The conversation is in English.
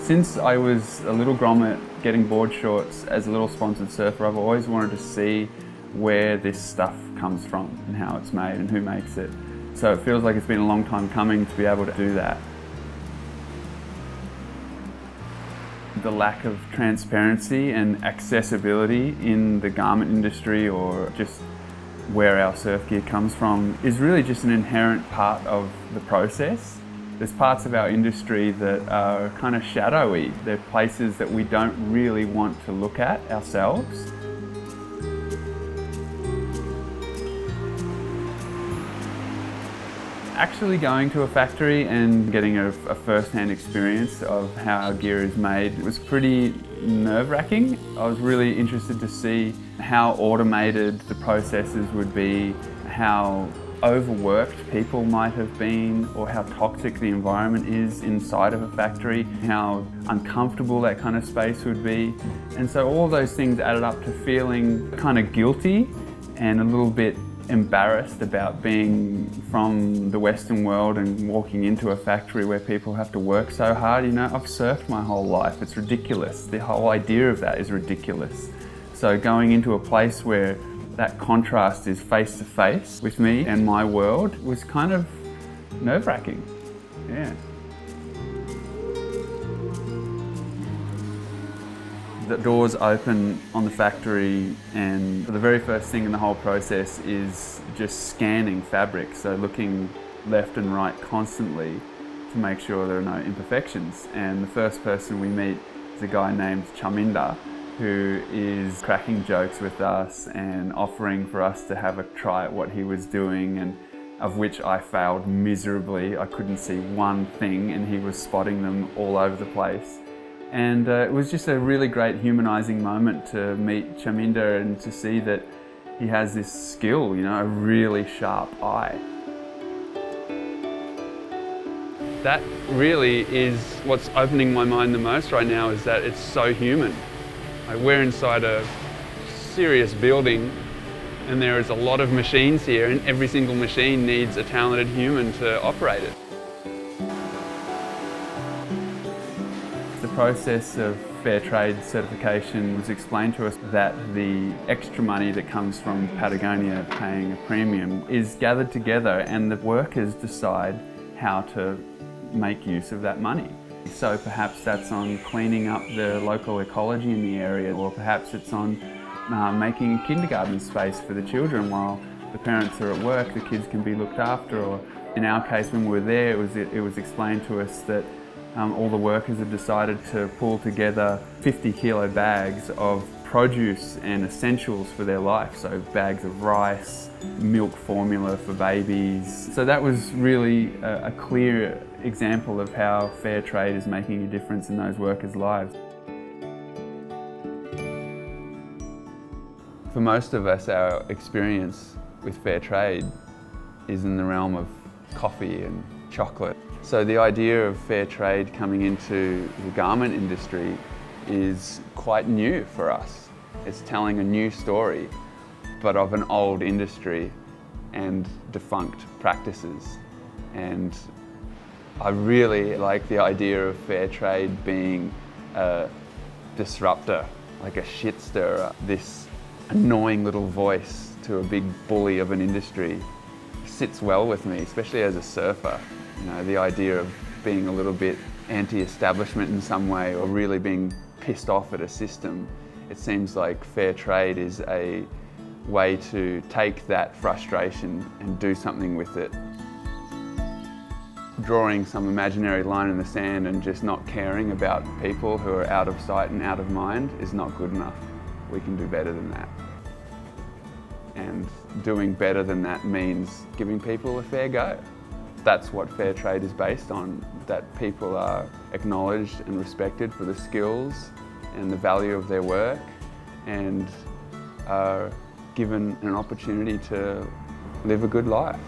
Since I was a little grommet getting board shorts as a little sponsored surfer, I've always wanted to see where this stuff comes from and how it's made and who makes it. So it feels like it's been a long time coming to be able to do that. The lack of transparency and accessibility in the garment industry, or just where our surf gear comes from, is really just an inherent part of the process. There's parts of our industry that are kind of shadowy. They're places that we don't really want to look at ourselves. Actually going to a factory and getting a first-hand experience of how our gear is made was pretty nerve-wracking. I was really interested to see how automated the processes would be, how overworked people might have been, or how toxic the environment is inside of a factory, how uncomfortable that kind of space would be. And so all those things added up to feeling kind of guilty and a little bit embarrassed about being from the Western world and walking into a factory where people have to work so hard. You know, I've surfed my whole life. It's ridiculous. The whole idea of that is ridiculous. So going into a place where that contrast is face to face with me and my world was kind of nerve-wracking. Yeah. The doors open on the factory, and the very first thing in the whole process is just scanning fabric, so looking left and right constantly to make sure there are no imperfections. And the first person we meet is a guy named Chaminda, who is cracking jokes with us and offering for us to have a try at what he was doing, and of which I failed miserably. I couldn't see one thing and he was spotting them all over the place. And it was just a really great humanizing moment to meet Chaminda and to see that he has this skill, you know, a really sharp eye. That really is what's opening my mind the most right now, is that it's so human. Like, we're inside a serious building and there is a lot of machines here, and every single machine needs a talented human to operate it. The process of fair trade certification was explained to us that the extra money that comes from Patagonia paying a premium is gathered together, and the workers decide how to make use of that money. So perhaps that's on cleaning up the local ecology in the area, or perhaps it's on making a kindergarten space for the children while the parents are at work. The kids can be looked after. Or in our case, when we were there, it was explained to us that all the workers had decided to pull together 50-kilo bags of produce and essentials for their life. So bags of rice, milk formula for babies. So that was really a clear example of how fair trade is making a difference in those workers' lives. For most of us, our experience with fair trade is in the realm of coffee and chocolate. So the idea of fair trade coming into the garment industry is quite new for us. It's telling a new story, but of an old industry and defunct practices. And I really like the idea of fair trade being a disruptor, like a shit stirrer. This annoying little voice to a big bully of an industry sits well with me, especially as a surfer. You know, the idea of being a little bit anti-establishment in some way, or really being pissed off at a system. It seems like fair trade is a way to take that frustration and do something with it. Drawing some imaginary line in the sand and just not caring about people who are out of sight and out of mind is not good enough. We can do better than that. And doing better than that means giving people a fair go. That's what fair trade is based on, that people are acknowledged and respected for the skills and the value of their work, and are given an opportunity to live a good life.